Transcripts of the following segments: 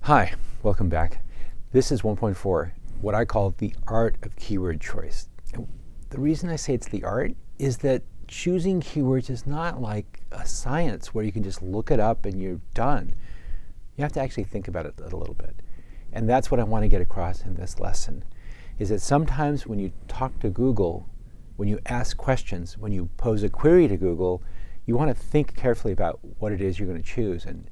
Hi, welcome back. This is 1.4, what I call the art of keyword choice. And the reason I say it's the art is that choosing keywords is not like a science where you can just look it up and you're done. You have to actually think about it a little bit. And that's what I want to get across in this lesson, is that sometimes when you talk to Google, when you ask questions, when you pose a query to Google, you want to think carefully about what it is you're going to choose. And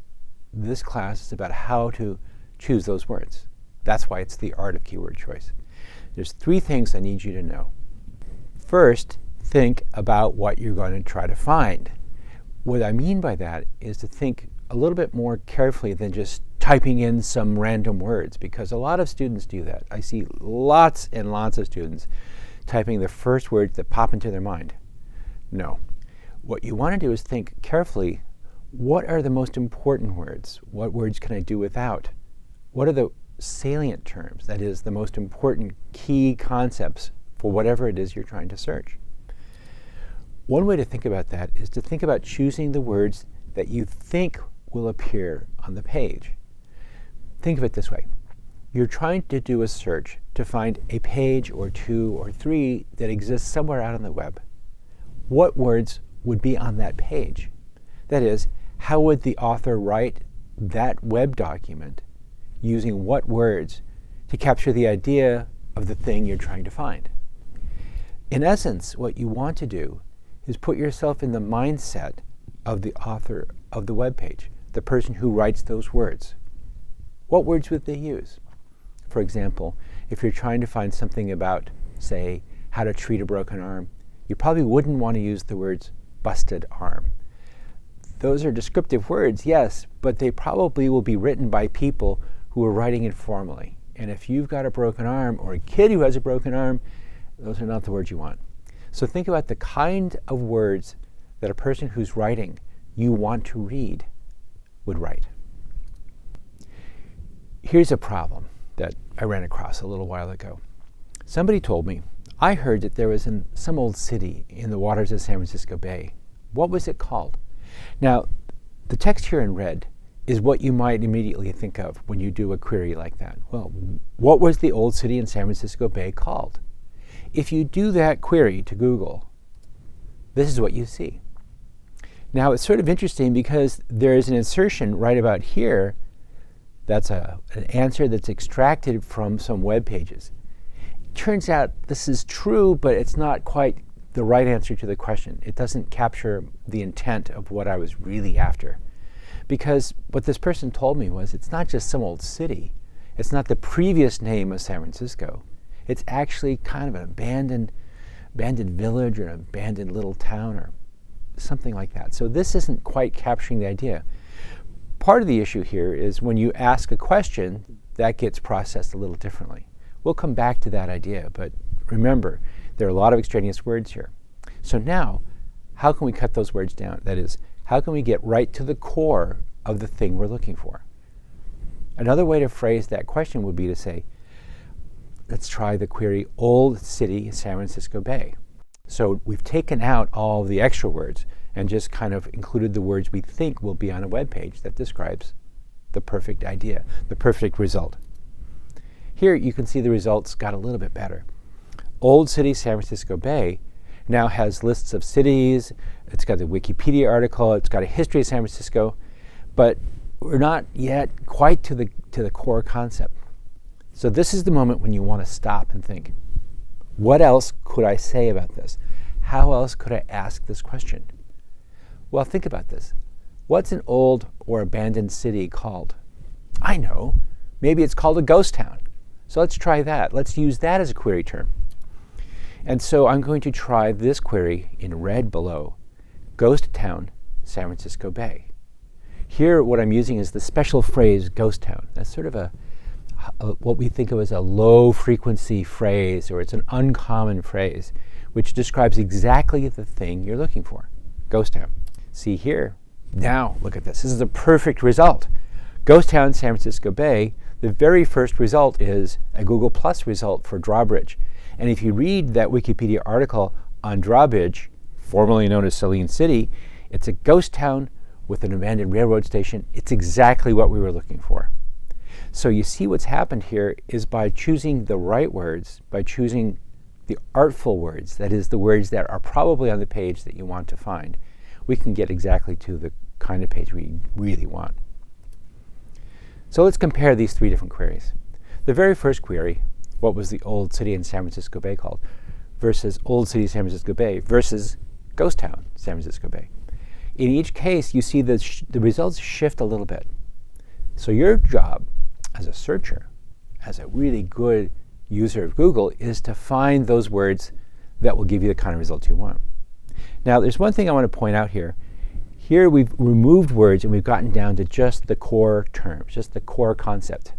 this class is about how to choose those words. That's why it's the art of keyword choice. There's three things I need you to know. First, think about what you're going to try to find. What I mean by that is to think a little bit more carefully than just typing in some random words, because a lot of students do that. I see lots and lots of students typing the first words that pop into their mind. No. What you want to do is think carefully, what are the most important words? What words can I do without? What are the salient terms, that is, the most important key concepts for whatever it is you're trying to search? One way to think about that is to think about choosing the words that you think will appear on the page. Think of it this way. You're trying to do a search to find a page or two or three that exists somewhere out on the web. What words would be on that page? That is, how would the author write that web document using what words to capture the idea of the thing you're trying to find? In essence, what you want to do is put yourself in the mindset of the author of the web page, the person who writes those words. What words would they use? For example, if you're trying to find something about, say, how to treat a broken arm, you probably wouldn't want to use the words busted arm. Those are descriptive words, yes, but they probably will be written by people who are writing informally. And if you've got a broken arm or a kid who has a broken arm, those are not the words you want. So think about the kind of words that a person who's writing you want to read would write. Here's a problem that I ran across a little while ago. Somebody told me, I heard that there was some old city in the waters of San Francisco Bay. What was it called? Now, the text here in red is what you might immediately think of when you do a query like that. Well, what was the old city in San Francisco Bay called? If you do that query to Google, this is what you see. Now, it's sort of interesting because there is an insertion right about here that's an answer that's extracted from some web pages. Turns out this is true, but it's not quite the right answer to the question. It doesn't capture the intent of what I was really after. Because what this person told me was it's not just some old city. It's not the previous name of San Francisco. It's actually kind of an abandoned village or an abandoned little town or something like that. So this isn't quite capturing the idea. Part of the issue here is when you ask a question, that gets processed a little differently. We'll come back to that idea, but remember, there are a lot of extraneous words here. So now, how can we cut those words down? That is, how can we get right to the core of the thing we're looking for? Another way to phrase that question would be to say, let's try the query Old City, San Francisco Bay. So we've taken out all the extra words and just kind of included the words we think will be on a web page that describes the perfect idea, the perfect result. Here you can see the results got a little bit better. Old City, San Francisco Bay now has lists of cities, it's got the Wikipedia article, it's got a history of San Francisco, but we're not yet quite to the core concept. So this is the moment when you want to stop and think, what else could I say about this? How else could I ask this question? Well, think about this. What's an old or abandoned city called? I know. Maybe it's called a ghost town. So let's try that. Let's use that as a query term. And so I'm going to try this query in red below, Ghost Town, San Francisco Bay. Here what I'm using is the special phrase ghost town. That's sort of what we think of as a low frequency phrase, or it's an uncommon phrase, which describes exactly the thing you're looking for, ghost town. See here, now look at this. This is a perfect result. Ghost Town, San Francisco Bay, the very first result is a Google Plus result for Drawbridge. And if you read that Wikipedia article on Drawbridge, formerly known as Saline City, it's a ghost town with an abandoned railroad station. It's exactly what we were looking for. So you see what's happened here is by choosing the right words, by choosing the artful words, that is the words that are probably on the page that you want to find, we can get exactly to the kind of page we really want. So let's compare these three different queries. The very first query, what was the old city in San Francisco Bay called, versus old city San Francisco Bay versus ghost town San Francisco Bay. In each case, you see the results shift a little bit. So your job as a searcher, as a really good user of Google, is to find those words that will give you the kind of results you want. Now, there's one thing I want to point out here. Here we've removed words and we've gotten down to just the core terms, just the core concept.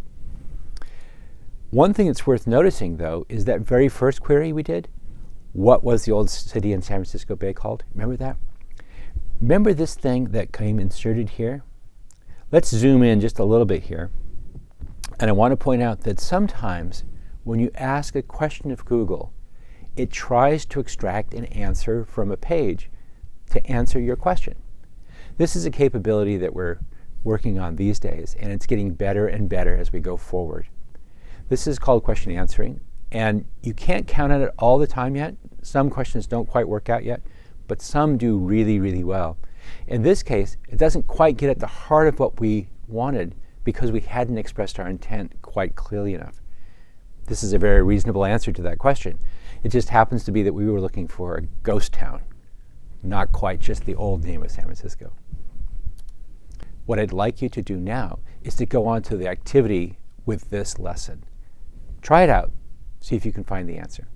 One thing that's worth noticing, though, is that very first query we did, what was the old city in San Francisco Bay called? Remember that? Remember this thing that came inserted here? Let's zoom in just a little bit here. And I want to point out that sometimes when you ask a question of Google, it tries to extract an answer from a page to answer your question. This is a capability that we're working on these days, and it's getting better and better as we go forward. This is called question answering, and you can't count on it all the time yet. Some questions don't quite work out yet, but some do really, really well. In this case, it doesn't quite get at the heart of what we wanted because we hadn't expressed our intent quite clearly enough. This is a very reasonable answer to that question. It just happens to be that we were looking for a ghost town, not quite just the old name of San Francisco. What I'd like you to do now is to go on to the activity with this lesson. Try it out. See if you can find the answer.